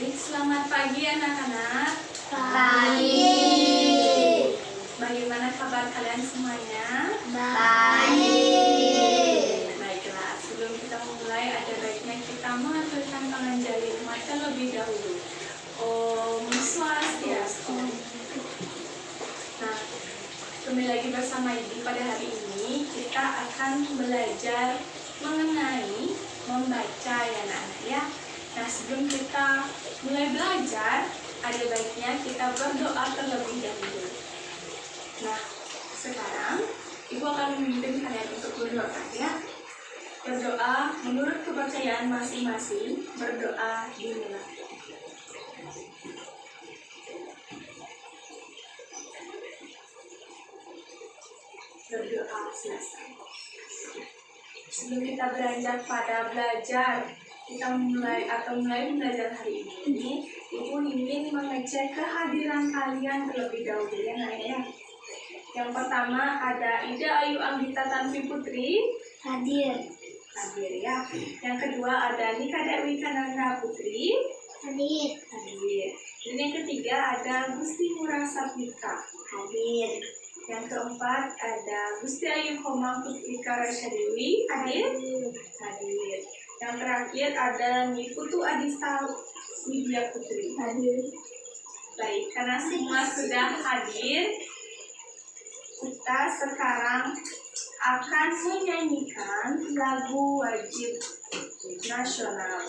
Baik, selamat pagi anak-anak. Pagi. Bagaimana kabar kalian semuanya? Baik. Baiklah, sebelum kita memulai ada baiknya kita mengaturkan pengajian hikmat terlebih dahulu. Om Swastiastu. Nah, kembali lagi bersama Ibu pada hari ini kita akan belajar mengenai membaca ya anak-anak ya. Nah, sebelum kita mulai belajar, ada baiknya kita berdoa terlebih dahulu. Nah, sekarang Ibu akan memimpin kalian untuk berdoa ya. Berdoa menurut kepercayaan masing-masing, berdoa dimulai. Berdoa selesai. Sebelum kita beranjak pada belajar, kita mulai belajar hari ini, Ibu ingin mengecek kehadiran kalian terlebih dahulu ya Nak ya. Yang pertama ada Ida Ayu Anggita Tanvi Putri. Hadir. Hadir ya. Yang kedua ada Nika Dewi Kananda Putri. Hadir. Hadir. Dan yang ketiga ada Gusti Murah Sapika. Hadir. Yang keempat ada Gusti Ayu Komang Putrika Rasya Dewi. Hadir. Hadir. Yang terakhir ada Niputu Adista Widya Putri. Hadir. Baik, karena semua sudah hadir, kita sekarang akan menyanyikan lagu wajib nasional.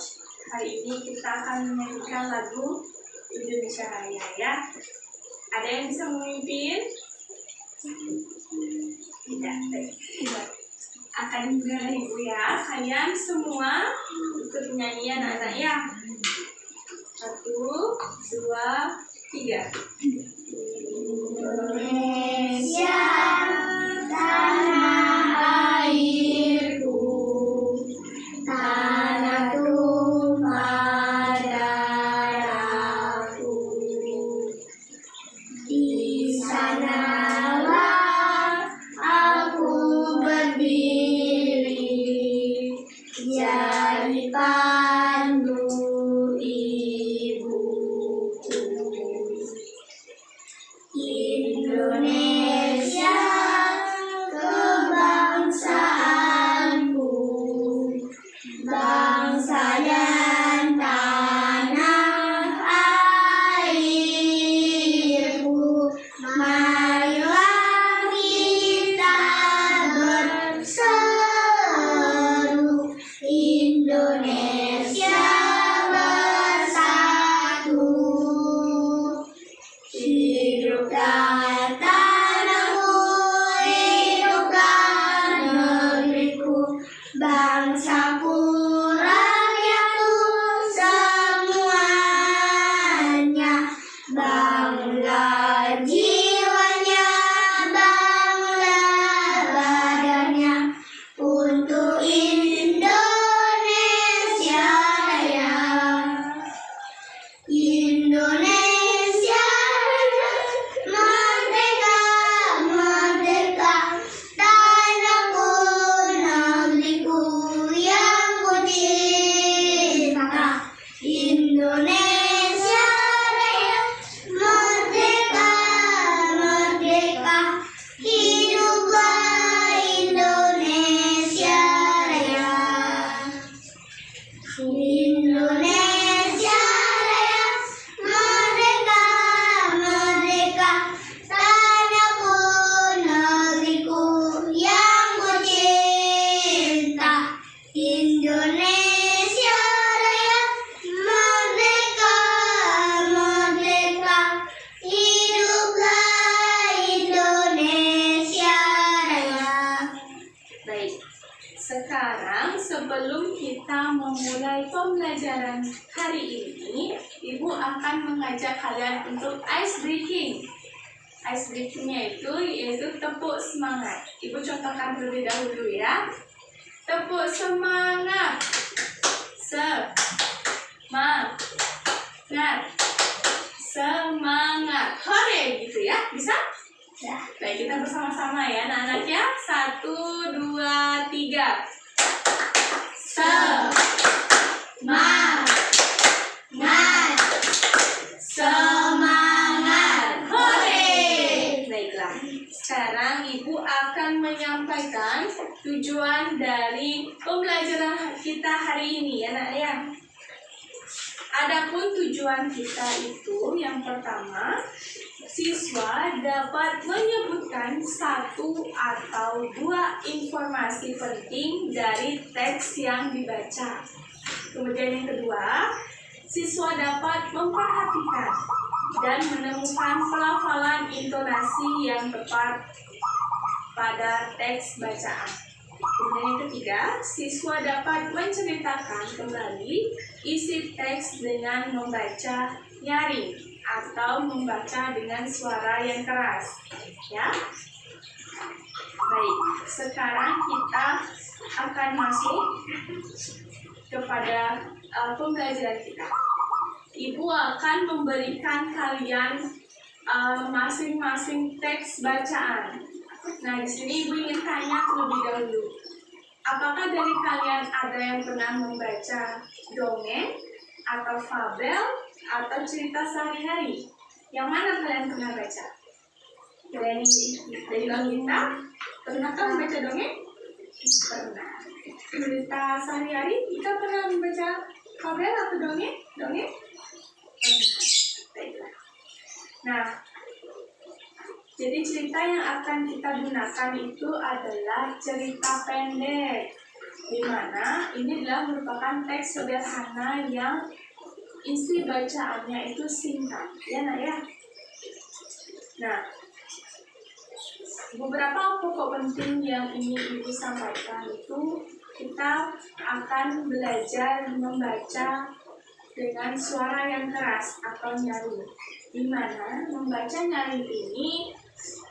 Hari ini kita akan menyanyikan lagu Indonesia Raya ya. Ada yang bisa memimpin? Tidak. Akan dengar Ibu ya. Kalian semua ikut nyanyi anak-anak ya. 1, 2, 3. Indonesia, tanah airku, tanah tumpah darahku. Di sanalah aku berdiri, jadi pandu ibuku. Indonesia, kebangsaanku, bangsa dan tanah airku. Marilah kita berseru, Indonesia bersatu. Hidupkan tanahku, hidupkan negeriku, bangsaku, rakyatku semuanya. Bangunlah jiwanya, bangunlah badannya, untuk Indonesia Raya. Indonesia merdeka, merdeka, tanahku, negeriku yang ku cinta. Indonesia Raya, merdeka, merdeka, hiduplah Indonesia Raya. Indonesia Raya, merdeka, merdeka, tanahku, negeriku yang ku cinta. Indonesia Raya, merdeka, merdeka, hiduplah Indonesia Raya. Baik, sekarang sebelum kita memulai pembelajaran hari ini, Ibu akan mengajak kalian untuk ice breaking. Ice breakingnya yaitu tepuk semangat. Ibu contohkan terlebih dahulu ya. Tepuk semangat. Semangat. Semangat. Hore gitu ya. Bisa? Ya. Baik, kita bersama-sama ya anak-anak ya. 1, 2, 3. Semangat. hari ini ya nak ya. Adapun tujuan kita itu yang pertama, siswa dapat menyebutkan satu atau dua informasi penting dari teks yang dibaca. Kemudian yang kedua, siswa dapat memperhatikan dan menemukan pelafalan intonasi yang tepat pada teks bacaan. Kemudian yang ketiga, siswa dapat menceritakan kembali isi teks dengan membaca nyaring atau membaca dengan suara yang keras. Ya. Baik, sekarang kita akan masuk kepada pembelajaran kita. Ibu akan memberikan kalian masing-masing teks bacaan. Nah, di sini Ibu ingin tanya terlebih dahulu. Apakah dari kalian ada yang pernah membaca dongeng atau fabel atau cerita sehari-hari? Yang mana kalian pernah baca? Kalian dari kita pernahkah membaca dongeng? Pernah. Cerita sehari-hari kita pernah membaca fabel atau dongeng? Dongeng? Pernah. Baiklah. Nah, jadi cerita yang akan kita gunakan itu adalah cerita pendek, di mana ini adalah merupakan teks sederhana yang isi bacaannya itu singkat, ya nak ya. Nah, beberapa pokok penting yang ingin Ibu sampaikan itu kita akan belajar membaca dengan suara yang keras atau nyaring, di mana membaca nyaring ini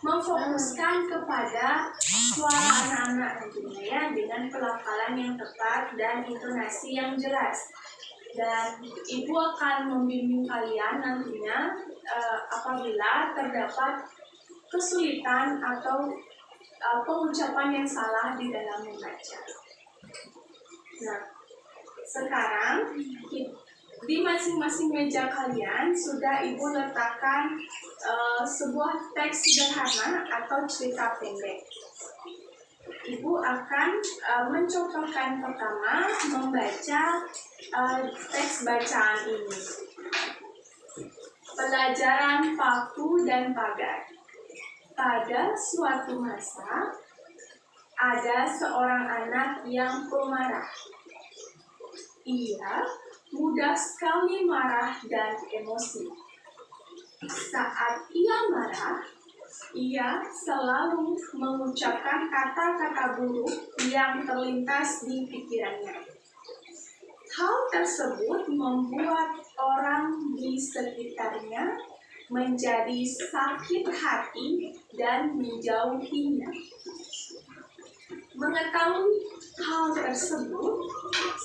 memfokuskan kepada suara anak-anak nantinya ya, dengan pelafalan yang tepat dan intonasi yang jelas. Dan Ibu akan membimbing kalian nantinya apabila terdapat kesulitan atau pengucapan yang salah di dalam membaca. Nah, sekarang di masing-masing meja kalian sudah Ibu letakkan sebuah teks sederhana atau cerita pendek. Ibu akan mencontohkan pertama membaca teks bacaan ini. Pelajaran paku dan pagar. Pada suatu masa, ada seorang anak yang pemarah. Ia mudah sekali marah dan emosi. Saat ia marah, ia selalu mengucapkan kata-kata buruk yang terlintas di pikirannya. Hal tersebut membuat orang di sekitarnya menjadi sakit hati dan menjauhinya. Mengetahui hal tersebut,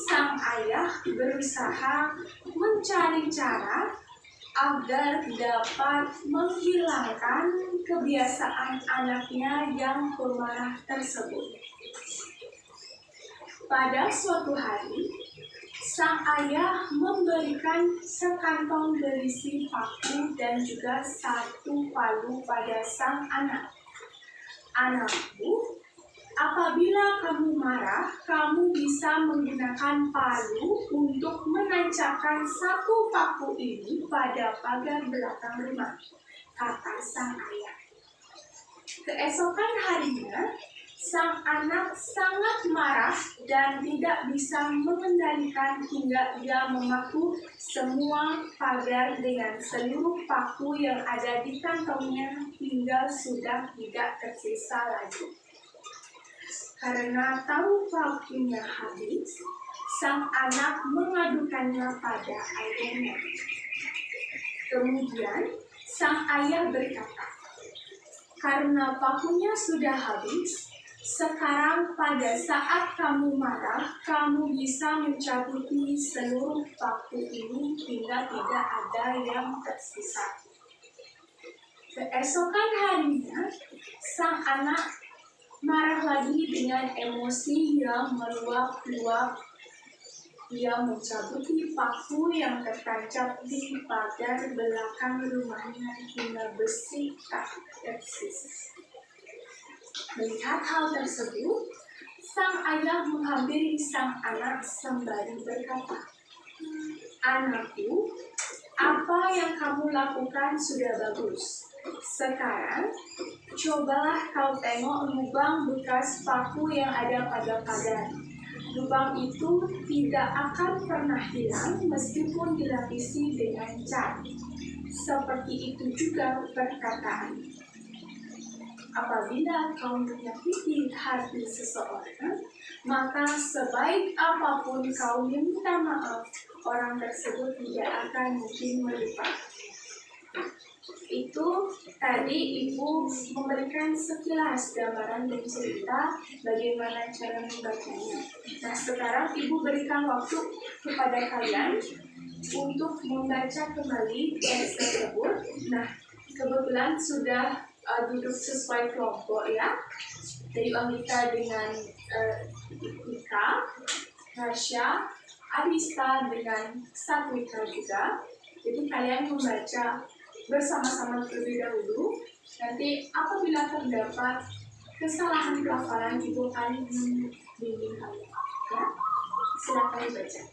sang ayah berusaha mencari cara agar dapat menghilangkan kebiasaan anaknya yang pemarah tersebut. Pada suatu hari, sang ayah memberikan sekantong berisi paku dan juga satu palu pada sang anak. Anakku, apabila kamu marah, kamu bisa menggunakan palu untuk menancapkan satu paku ini pada pagar belakang rumah, kata sang ayah. Keesokan harinya, sang anak sangat marah dan tidak bisa mengendalikan hingga ia memaku semua pagar dengan seluruh paku yang ada di kantongnya hingga sudah tidak tersisa lagi. Karena tahu pakunya habis, sang anak mengadukannya pada ayahnya. Kemudian, sang ayah berkata, "Karena pakunya sudah habis, sekarang pada saat kamu marah, kamu bisa mencabuti seluruh paku ini hingga tidak ada yang tersisa." Keesokan harinya, sang anak marah lagi dengan emosi yang meluap-luap. Ia mencabuti paku yang tertancap di pagar belakang rumahnya hingga besi tak tersisa. Melihat hal tersebut, Sang ayah menghampiri sang anak sembari berkata, "Anakku, apa yang kamu lakukan sudah bagus. Sekarang, cobalah kau tengok lubang bekas paku yang ada pada pagar. Lubang itu tidak akan pernah hilang meskipun dilapisi dengan cat. Seperti itu juga perkataan. Apabila kau menyakiti hati seseorang, maka sebaik apapun kau minta maaf, orang tersebut tidak akan mungkin melupakan." Itu tadi Ibu memberikan sekilas gambaran dan cerita bagaimana cara membacanya. Nah, sekarang Ibu berikan waktu kepada kalian untuk membaca kembali teks tersebut. Nah, kebetulan sudah duduk sesuai kelompok ya. Jadi Anggita dengan Ika, Rasya, Arista dengan Satvika juga. Jadi kalian membaca bersama-sama terlebih dahulu. Nanti apabila terdapat kesalahan pelafalan Ibu akan membimbing kalian. Ya, silakan dibaca.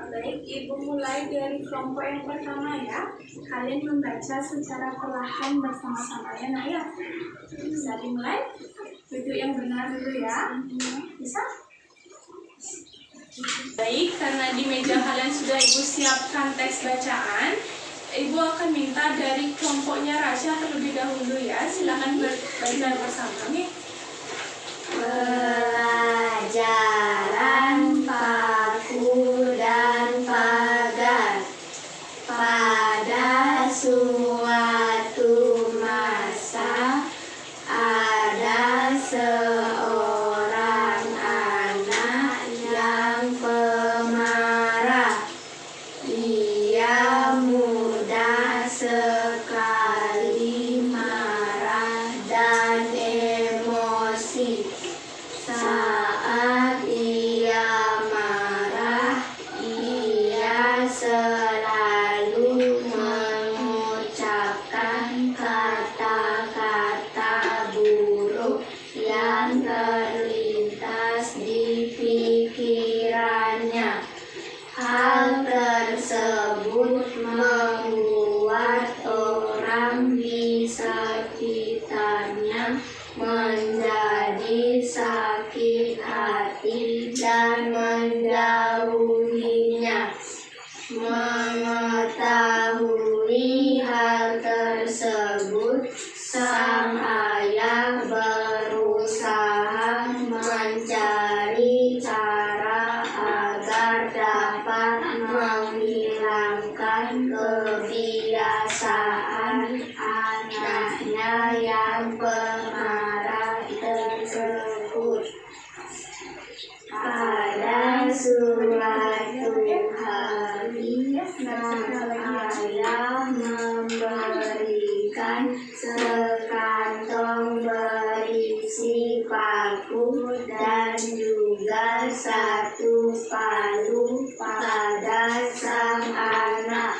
Baik, Ibu mulai dari kelompok yang pertama ya. Kalian membaca secara perlahan bersama-sama ya, Nak ya. Bisa dimulai? Itu yang benar dulu ya. Bisa? Baik, karena di meja kalian sudah Ibu siapkan teks bacaan, Ibu akan minta dari kelompoknya Rasya terlebih dahulu ya. Silakan baca bersama nih. Pelajaran paku dan pagar. Pada suatu masa ada seorang anak yang pemarah. Ia mudah sekali marah dan emosi. Saat ia marah, ia selalu mengucapkan kata-kata buruk yang terlintas di pikirannya. Hal tersebut membuat orang di sekitarnya menjadi sakit hati dan menjauhinya. Mengetahui hal tersebut, sang ayah berusaha mencari cara agar dapat menghilangkan kebiasaan anaknya yang pemarah tersebut. Pada suatu hari, sang ayah memberikan sekantong berisi paku dan juga satu palu pada sang anak.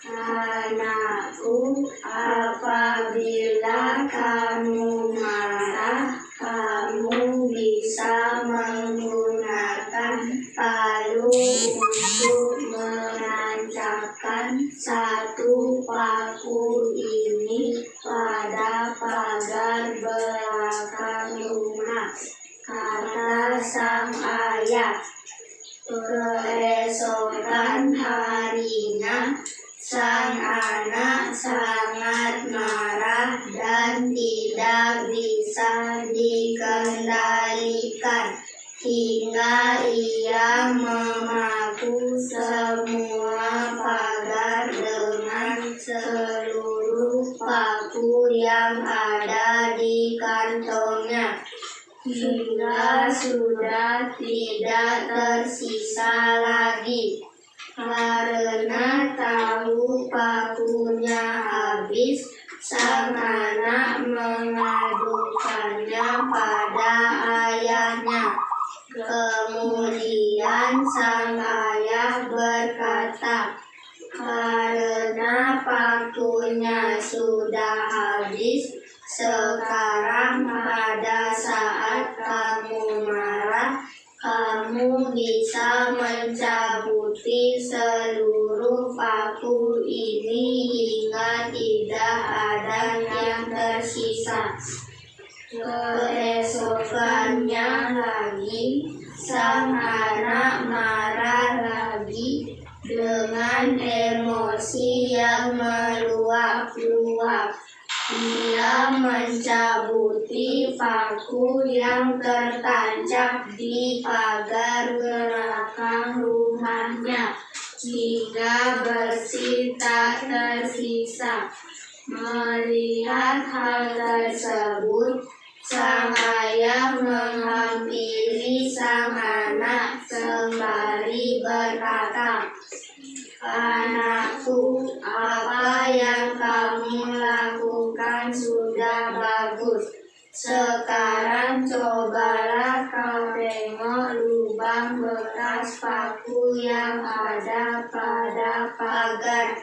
Anakku, apabila kamu marah, kamu bisa menggunakan palu untuk menancapkan satu paku ini pada pagar belakang rumah, kata sang ayah. Keesokan harinya, sang anak sangat marah dan tidak bisa dikendalikan hingga ia memaku semua pagar dengan yang ada di kantongnya, hingga sudah tidak tersisa lagi. Karena tahu pakunya habis, sang anak mengadukannya pada ayahnya. Kemudian sang ayah berkata, "Karena pakunya sudah habis, sekarang pada saat kamu marah, kamu bisa mencabuti seluruh paku ini hingga tidak ada yang tersisa." Keesokannya lagi, sang anak marah lagi dengan emosi yang meluap-luap. Dia mencabuti paku yang tertancap di pagar belakang rumahnya hingga bersih tak tersisa. Melihat hal tersebut, sang ayah menghampiri sang anak sembari berkata, "Anakku, apa yang kamu lakukan sudah bagus. Sekarang cobalah kau tengok lubang bekas paku yang ada pada pagar.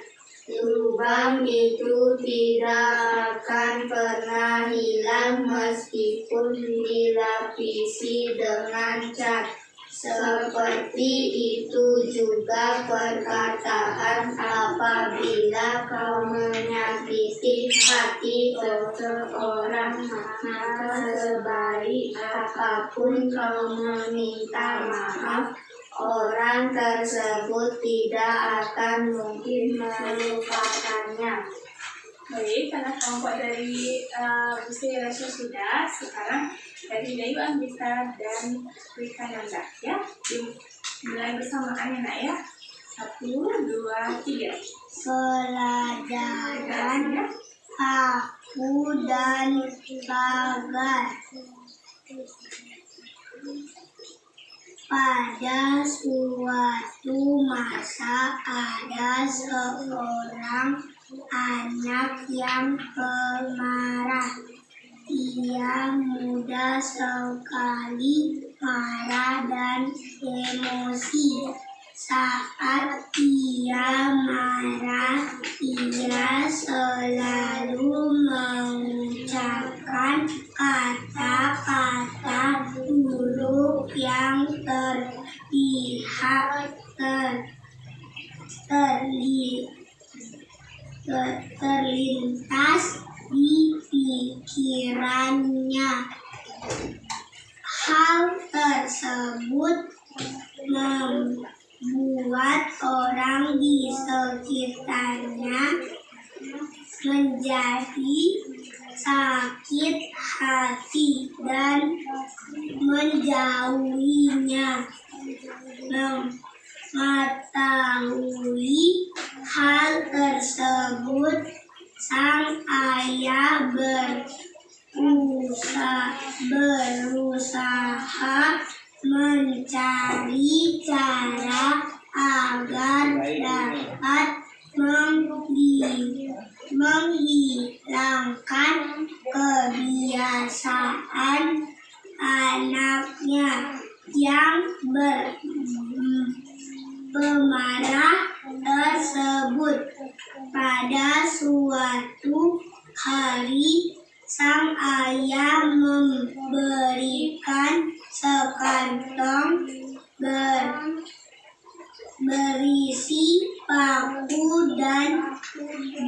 Lubang itu tidak akan pernah hilang meskipun dilapisi dengan cat. Seperti itu juga perkataan apabila kau menyakiti hati seseorang, maka sebaik apapun kau meminta maaf, orang tersebut tidak akan mungkin melupakannya." Baik, karena kelompok dari Bu Sri Rasya sudah, sekarang dari Dayu Anggita dan Rika Nanda ya. Dimulai bersamaan ya nak ya. 1, 2, 3. Pelajaran paku dan pagar. Pada suatu masa ada seorang anak yang pemarah. Ia mudah sekali marah dan emosi. Saat ia marah, ia selalu mengucapkan kata-kata buruk yang terlintas di pikirannya. Hal tersebut membuat orang di sekitarnya menjadi sakit hati dan menjauhinya. Mengetahui hal tersebut, sang ayah berusaha mencari cara agar dapat menghilangkan kebiasaan anaknya yang pemarah tersebut. Pada suatu hari, sang ayah memberikan sekantong berisi paku dan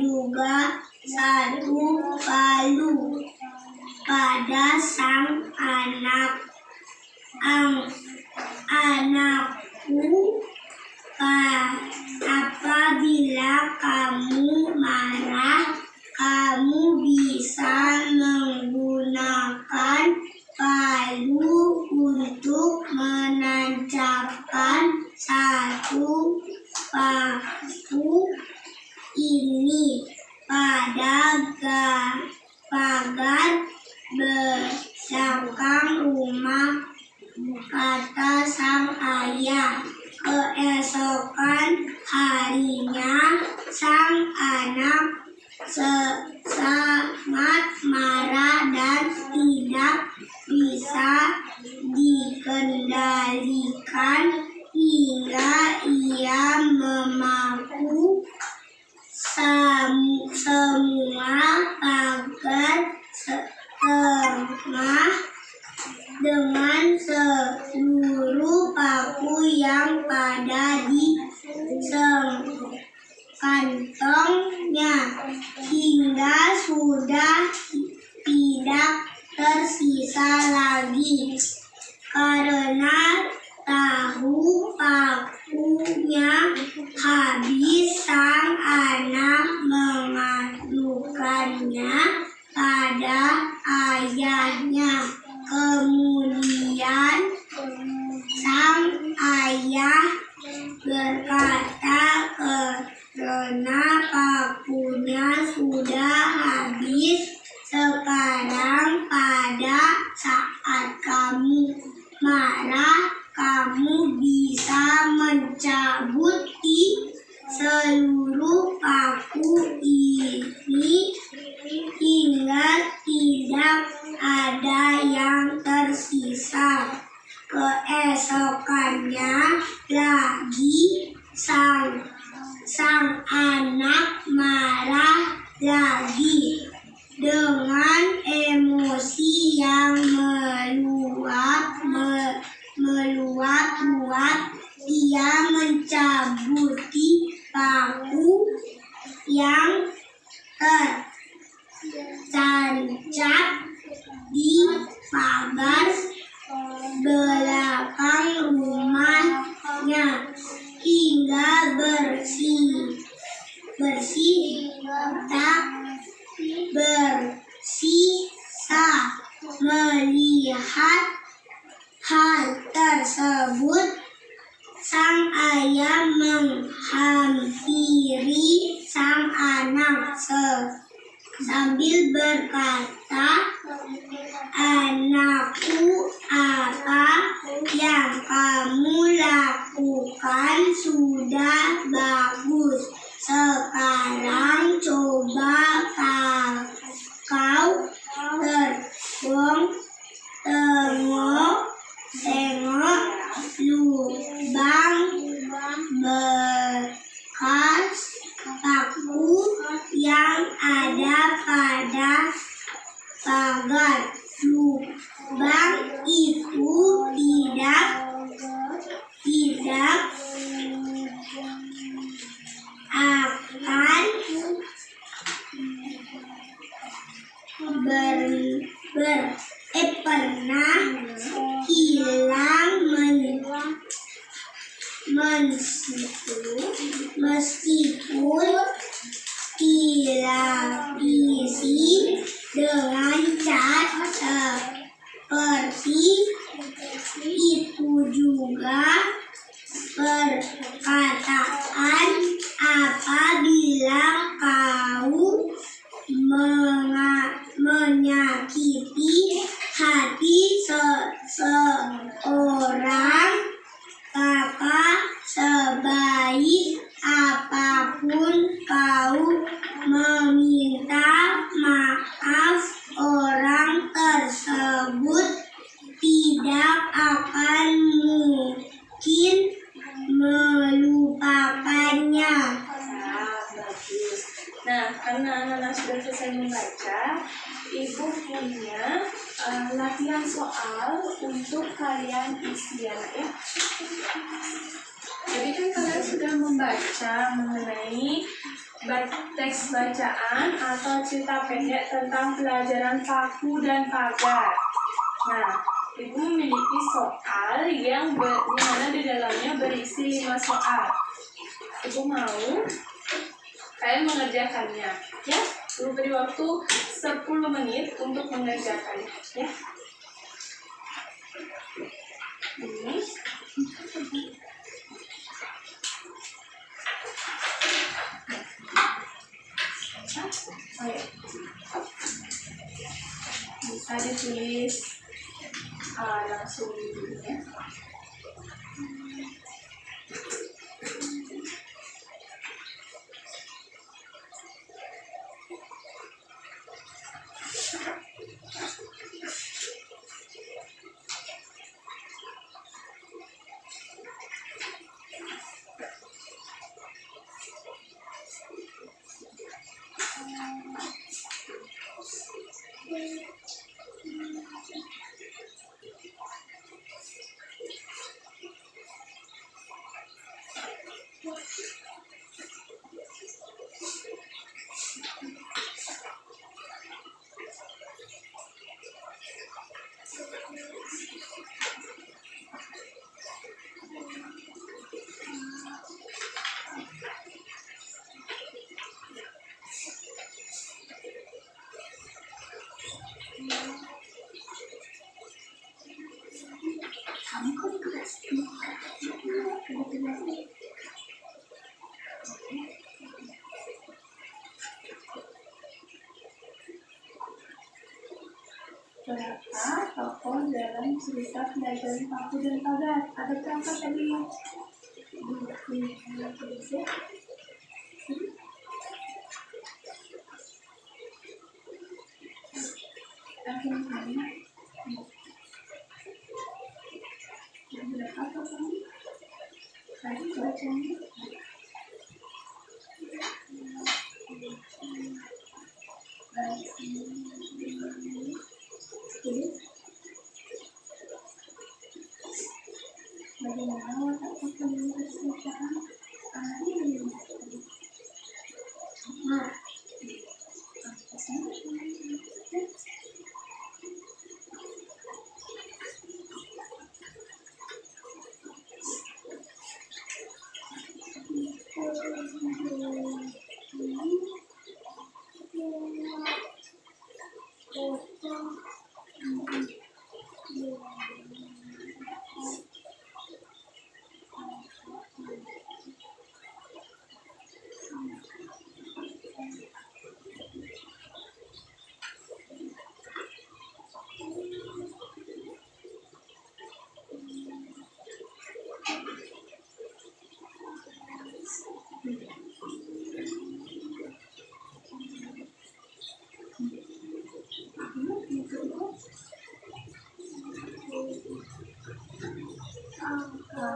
juga 1 palu pada sang anak. "Anakku, apabila kamu marah, kamu bisa menggunakan palu untuk menancapkan 1 paku ini pada kata sang ayah. Keesokan harinya, sang anak sangat marah dan tidak bisa dikendalikan hingga ia memaku semua pagar setengah dengan seluruh paku yang pada di kantongnya hingga sudah tidak tersisa lagi. Karena tahu pakunya habis, sang anak mengadukannya pada ayahnya. Kemudian sang ayah berkata, karena pakunya sudah habis, sekarang pada saat kamu marah, kamu bisa mencabut seluruh paku ini hingga tidak ada yang tersisa. Keesokannya lagi sang anak marah lagi. Dengan emosi yang meluap-luap, ia mencabuti paku yang tertancap di pagar belakang rumahnya hingga tak bersisa. Melihat hal tersebut, sang ayah menghampiri sang anak sambil berkata, "Anakku, apa yang kamu lakukan sudah bagus. Sekarang coba kau tengok lubang bekas paku yang ada pada pagar. Lubang itu tidak akan pernah hilang meskipun dilapisi dengan cat. Seperti itu juga perkataan, apabila kau menyakiti hati seorang, maka sebaik apapun kau meminta maaf, orang tersebut tidak akan mungkin melupakannya. Bagus. Nah, karena anak-anak sudah selesai membaca, Ibu punya latihan soal untuk kalian isi ya. Jadi kan kalian sudah membaca mengenai teks bacaan atau cerita pendek tentang pelajaran paku dan pagar. Nah, Ibu memiliki soal yang dimana di dalamnya berisi 5 soal. Ibu mau kalian mengerjakannya, ya. Ibu beri waktu 10 menit untuk mengerjakannya, ya. Ini. Ayo. Bisa ditulis langsung dulu, ya. Berapa tokoh dalam cerita Pelajaran Paku dan Pagar? Ada berapa tadi? Berapa tokohnya? Tadi bacanya. Bagaimana watak pemilih persekitaran ini?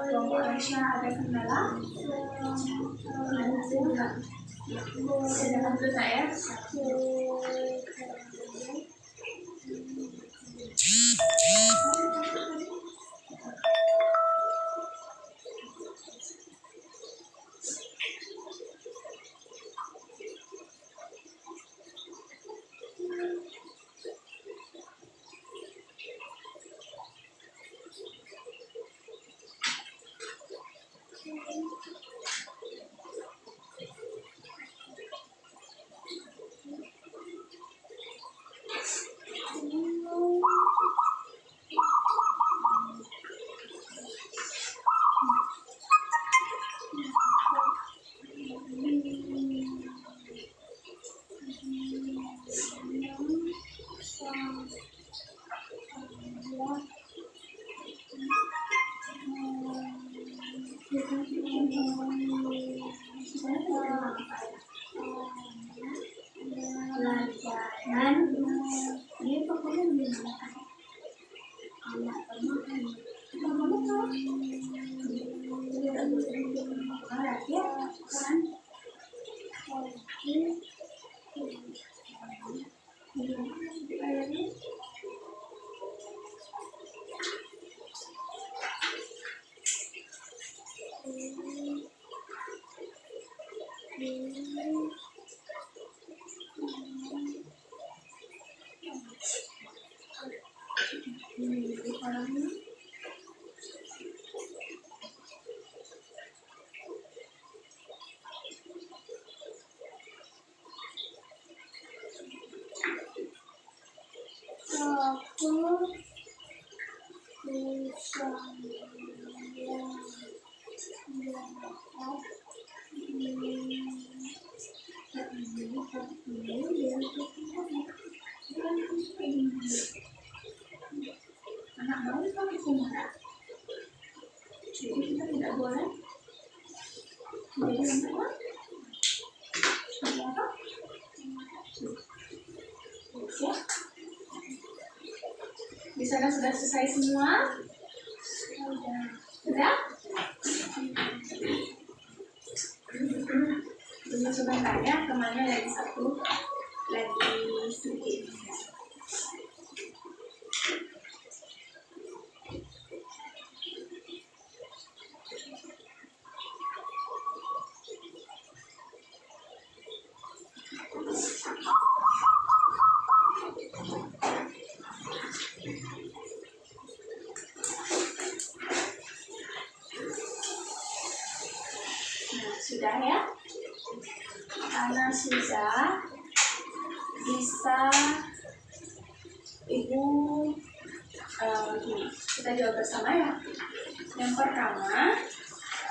Kelompok Rasya ada kendala? Sedangkan dulu tak ya? Pelajaran ini pokoknya menyenangkan. Anak baru pakai kumara, jadi kita tidak boleh menjadi apa? Apa? Ya. Di sana sudah selesai semua? Sudah? Tunggu sebentar ya, kemana lagi satu lagi sedikit. Sudah ya? Karena sudah, bisa Ibu gini, kita jawab bersama ya. Yang pertama,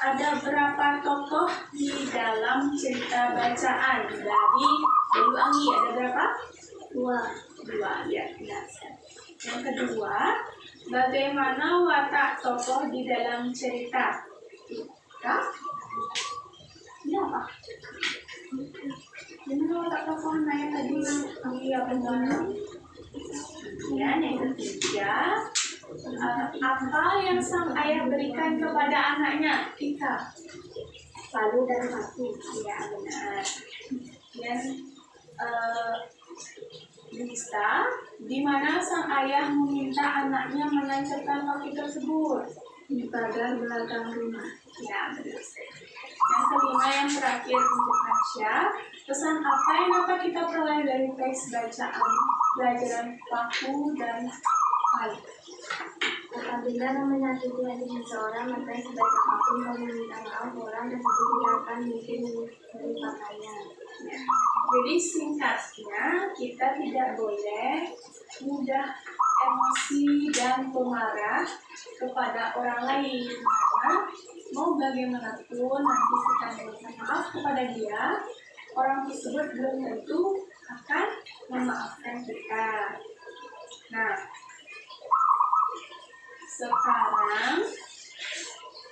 ada berapa tokoh di dalam cerita bacaan dari Dewi Anggi? Ada berapa? Dua, ya, benar. Yang kedua, bagaimana watak tokoh di dalam cerita? Ini apa? Gimana watak tokoh yang tadi? Iya, benar. Ya, yang ketiga, apa yang sang ayah berikan kepada anaknya? Ika. Palu dan paku. Ya, benar. Dan bisa, di mana sang ayah meminta anaknya menancapkan kaki tersebut? Di pagar belakang rumah. Ya, benar. Yang kelima, yang terakhir untuk Asya, pesan apa yang dapat kita peroleh dari teks bacaan pelajaran paku dan palu? Apabila menyakiti hati seseorang, maka sebaik apapun kamu meminta maaf orang tersebut tidak akan mungkin melupakannya. Ya. Jadi singkatnya, kita tidak boleh mudah emosi dan pemarah kepada orang lain, karena mau bagaimanapun nanti kita minta maaf kepada dia, orang tersebut belum tentu akan memaafkan kita. Nah, sekarang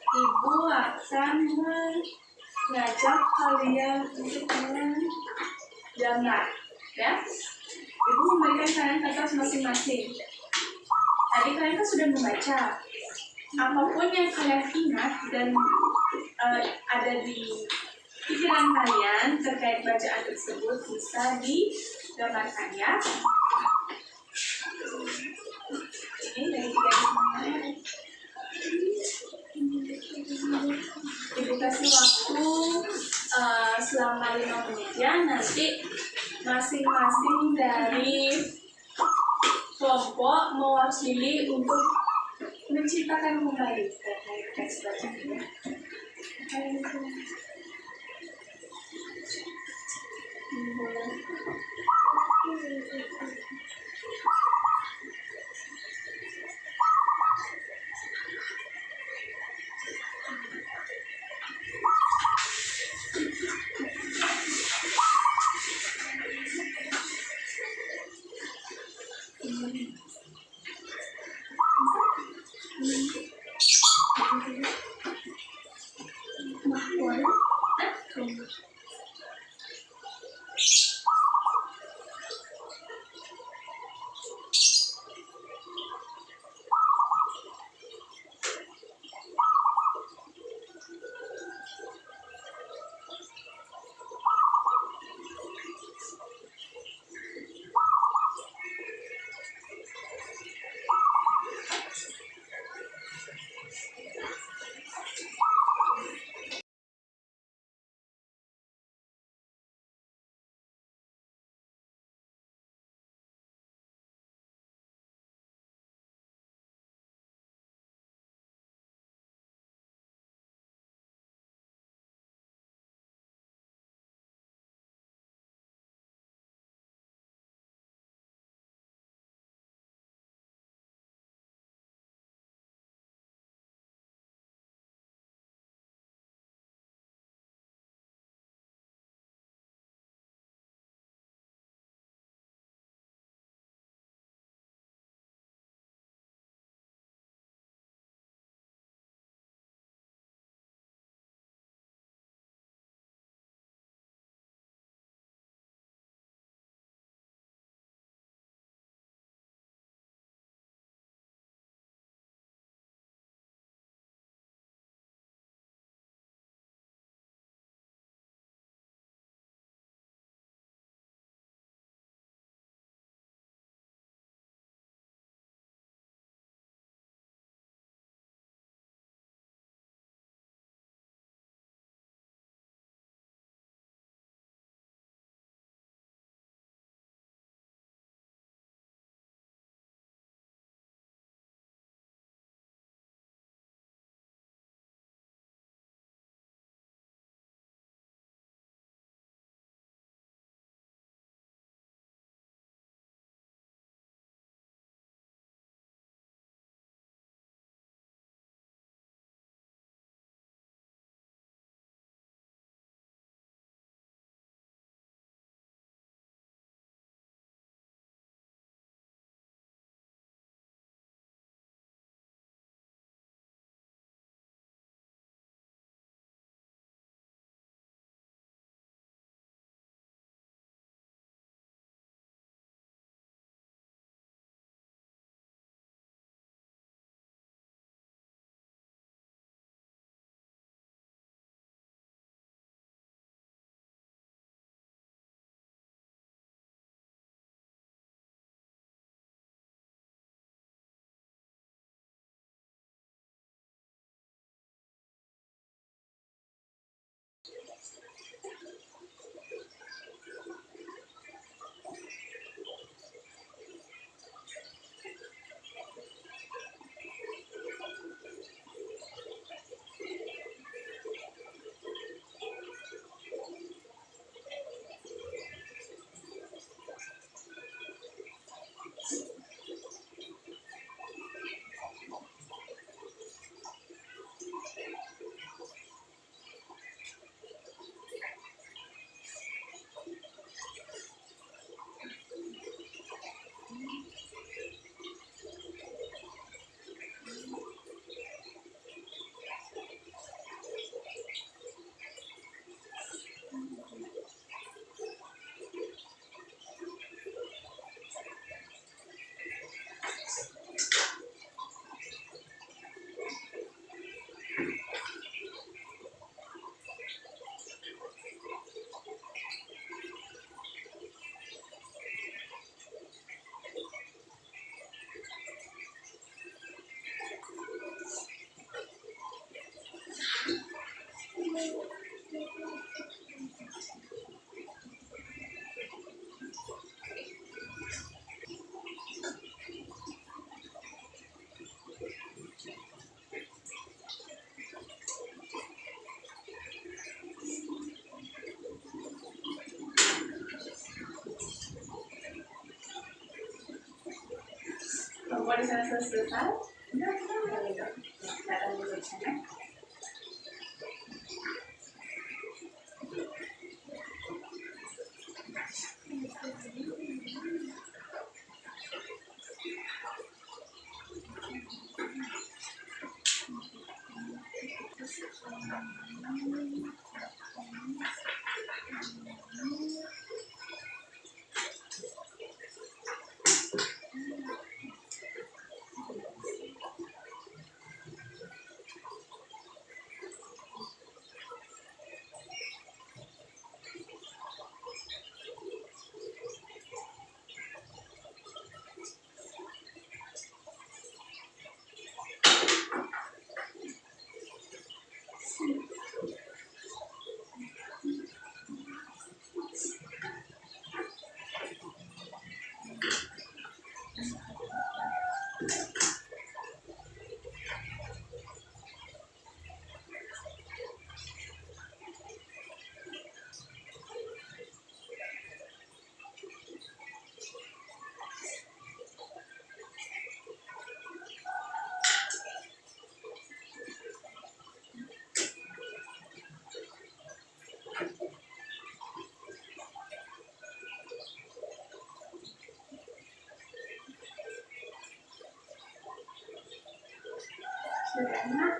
Ibu akan mengajak kalian untuk menggambar, ya. Ibu memberikan kalian kertas masing-masing. Tadi kalian kan sudah membaca. Apapun yang kalian ingat dan ada di pikiran kalian terkait bacaan tersebut bisa digambarkan, ya. Ini dari tiga semuanya. Ibu kasih waktu selama 5 menit ya. Nanti masing-masing dari kelompok mewakili untuk menceritakan kembali terkait teks bacaannya. Kalau misalnya sudah selesai, udah gitu. Datang dulu di sana. Sudah enak.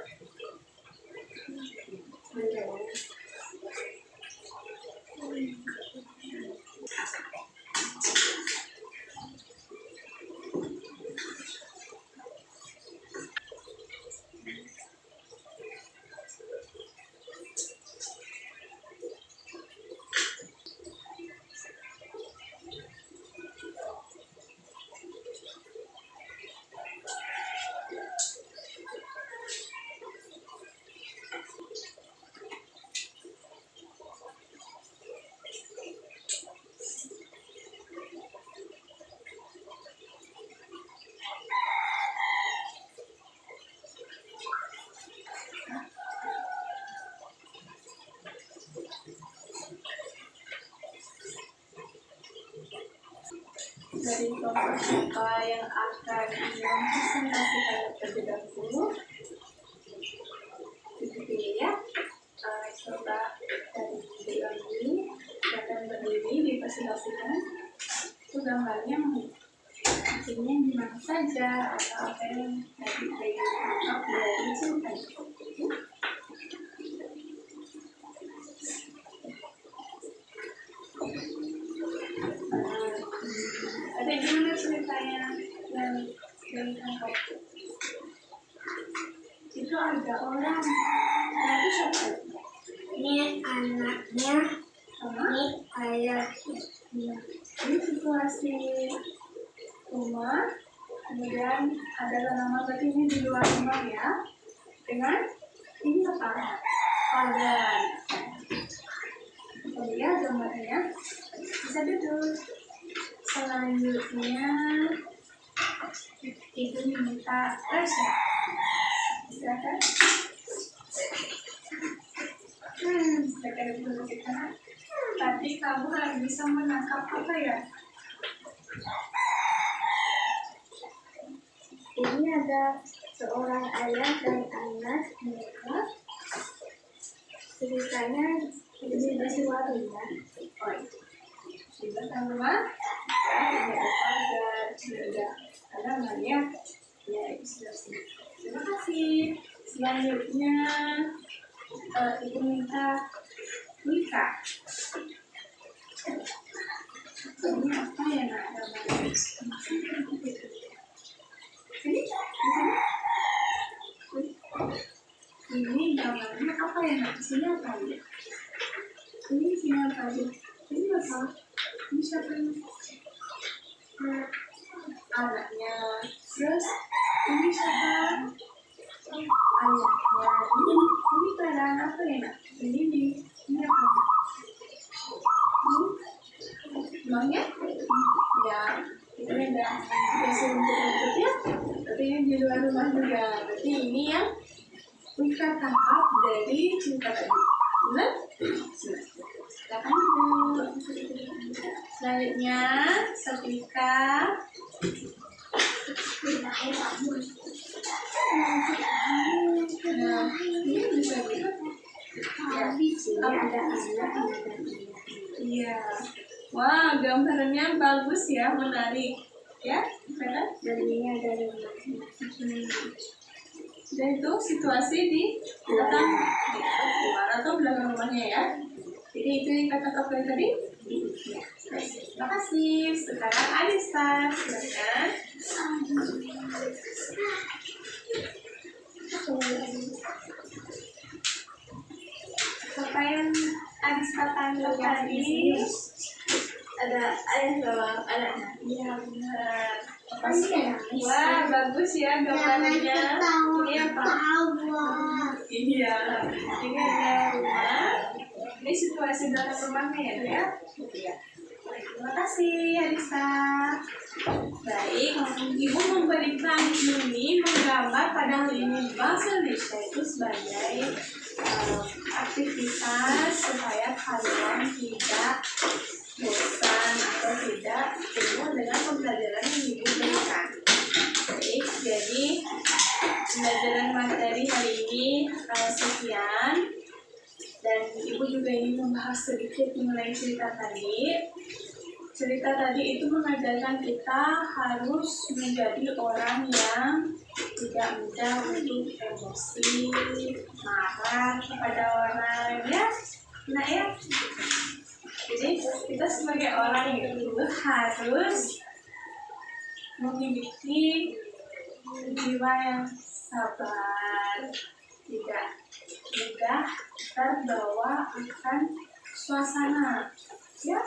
Dari kelompok kita yang akan mempresentasikan terlebih dahulu, dipilih ya. Coba dari video ini akan berdiri dipresentasikan. Itu gambarnya hasilnya di mana saja atau apa yang tadi ditangkap dari cerita itu. Ada gimana ceritanya yang ditangkap? Itu ada orang, nah itu siapa? Ini anaknya, ini ayahnya. Ini situasi rumah, kemudian ada tanaman, berarti ini di luar rumah ya, dengan ini apa? Pagar. Kemudian gambarnya bisa duduk. Selanjutnya itu minta Rasya. Silakan. Mereka duduk kita. Tadi kamu harus bisa menangkap apa ya? Ini ada seorang ayah dan anak mereka. Ceritanya ini bersuara ya. Oh, di belakang rumah ya, ada pagar, ada tanamannya. Ya, itu sudah sih. Terima kasih. Selanjutnya ibu minta Wika. Ini apa ya nak gambarnya? Sini, di sini. Ini gambarnya apa ya nak? Di sini apa ya? Ini di sini apa ya? Ini apa? Ini siapa ini? Anaknya. Terus ini siapa? Ayahnya. Ini keadaan apa ya nak? Ini apa? Emangnya? Ya, itu ada biasa untuk ya. Tapi ini di luar rumah juga. Berarti ini yang kita tangkap dari cerita tadi. Benar? Silakan dulu. Selanjutnya, setrika Nah, ini bisa gitu. Iya. Wah, gambarnya bagus ya, menarik. Ya, kan? Dan ini ada rumah. Dan itu situasi di belakang luar atau belakang rumahnya ya. Jadi itu yang kata Kak tadi. Ya. Terima kasih. Sekarang Adista, silakan. Apa yang Adista tangkap tadi? Ada Iya benar. Apa sih? Wah bagus ya gambarnya. Ini apa? Iya. Ini ada rumah. Ini situasi dalam rumahnya ya. Iya. Terima kasih Adista. Baik, Ibu memberikan ini menggambar pada hari ini bahasa Indonesia itu sebagai aktivitas supaya kalian tidak bosan atau tidak jenuh dengan pembelajaran yang Ibu berikan. Baik, jadi pembelajaran materi hari ini sekian. Dan Ibu juga ingin membahas sedikit mengenai cerita tadi. Cerita tadi itu mengajarkan kita harus menjadi orang yang tidak mudah untuk emosi, marah kepada orang ya. Nah ya. Jadi kita sebagai orang itu harus memiliki jiwa yang sabar, tidak mudah terbawa akan suasana. Ya.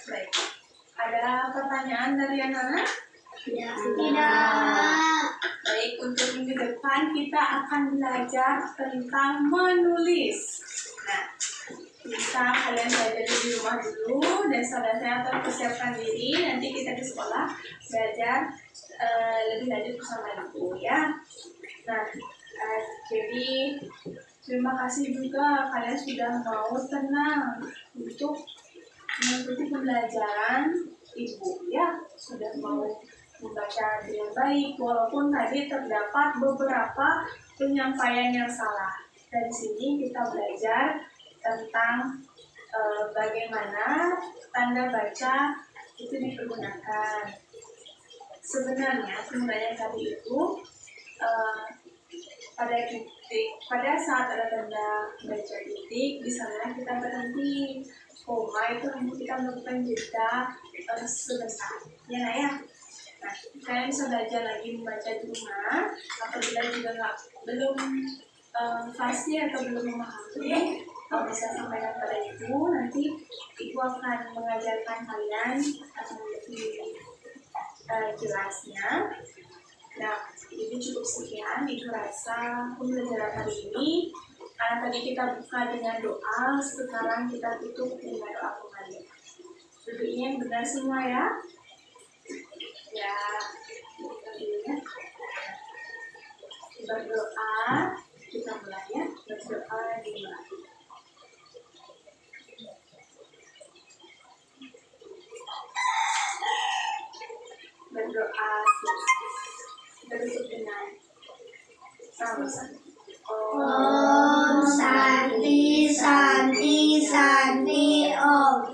Baik. Ada pertanyaan dari anak-anak? Tidak. Baik, untuk minggu depan kita akan belajar tentang menulis. Nah, bisa kalian belajar di rumah dulu dan saudara-saudara atau persiapkan diri. Nanti kita di sekolah belajar lebih lanjut bersama Ibu ya. Nah, jadi terima kasih juga kalian sudah mau tenang untuk mengikuti pembelajaran Ibu ya, sudah mau membaca dengan baik walaupun tadi terdapat beberapa penyampaian yang salah. Dari sini kita belajar tentang bagaimana tanda baca itu dipergunakan. Sebenarnya penggunaan tadi itu pada saat ada tanda baca titik di sana kita berhenti. Koma itu hanya kita melakukan jeda sebentar ya Nak ya. Nah, kalian bisa belajar lagi membaca di rumah. Apabila juga belum fasih atau belum memahami, kalau bisa sampaikan pada Ibu, nanti Ibu akan mengajarkan kalian lebih jelasnya. Nah, itu cukup sekian. Ibu rasa pembelajaran hari ini. Karena tadi kita buka dengan doa, sekarang kita tutup dengan doa kembali. Duduknya yang benar semua ya. Ya, kita dulu ya. Berdoa, kita mulai ya. Berdoa dimulai. Berdoa, kita tutup dengan sama-sama. Om Santi Santi Santi Om.